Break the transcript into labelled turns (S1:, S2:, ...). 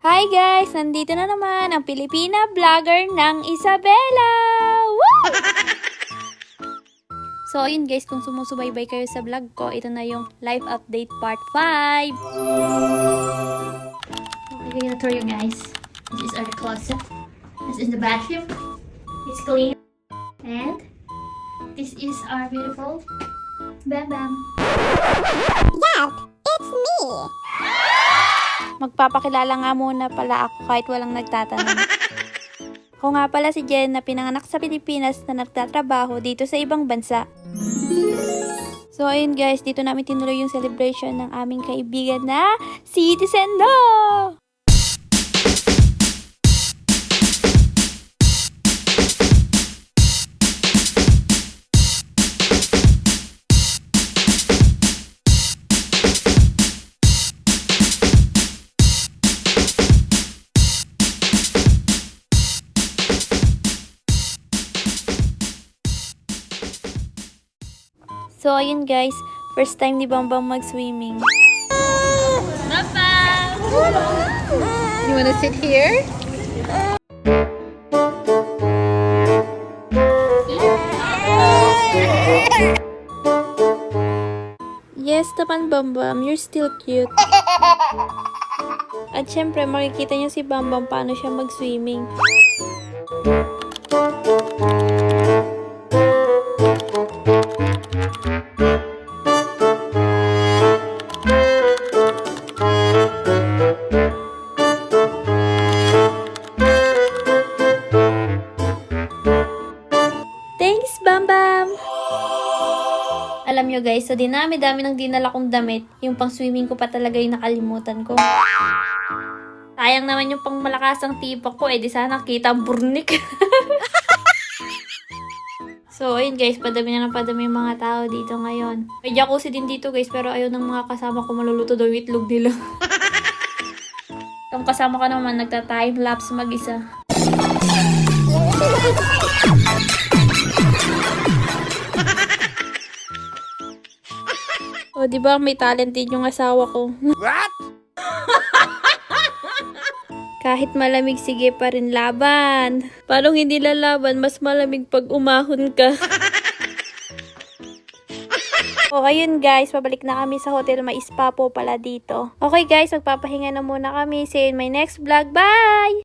S1: Hi guys! Nandito na naman ang Pilipina vlogger ng Isabela! Woo! So ayun guys, kung sumusubaybay kayo sa vlog ko, ito na yung life update part 5.
S2: I'm gonna tour you guys. This is our closet. This is the bathroom. It's clean. And this is our beautiful Bam Bam.
S1: Magpapakilala nga muna pala ako kahit walang nagtatanong. Ako nga pala si Jen na pinanganak sa Pilipinas na nagtatrabaho dito sa ibang bansa. So ayun guys, dito namin tinuloy yung celebration ng aming kaibigan na Citizen Law! So, ayun guys, first time ni Bambang mag-swimming.
S2: Papa! You wanna sit here?
S1: Yes naman Bambam, you're still cute. At syempre, makikita niyo si Bambam paano siya mag-swimming. Thanks, Bambam! Alam nyo guys, so dinami-dami ng dinala kong damit, yung pang swimming ko pa talaga yung nakalimutan ko. Sayang naman yung pang malakasang tipak ko, di sana kita ang burnik. So ayun guys, padami na ng padami yung mga tao dito ngayon. May jacuzzi din dito guys, pero ayaw ng mga kasama ko maluluto daw yung itlog nila. Yung kasama ko naman, nagta-time lapse mag-isa. O, di ba may talent din yung asawa ko? What? Kahit malamig, sige pa rin laban. Parang hindi lalaban, mas malamig pag umahon ka. O, ayun guys, pabalik na kami sa hotel. May spa po pala dito. Okay guys, magpapahinga na muna kami. See you in my next vlog. Bye!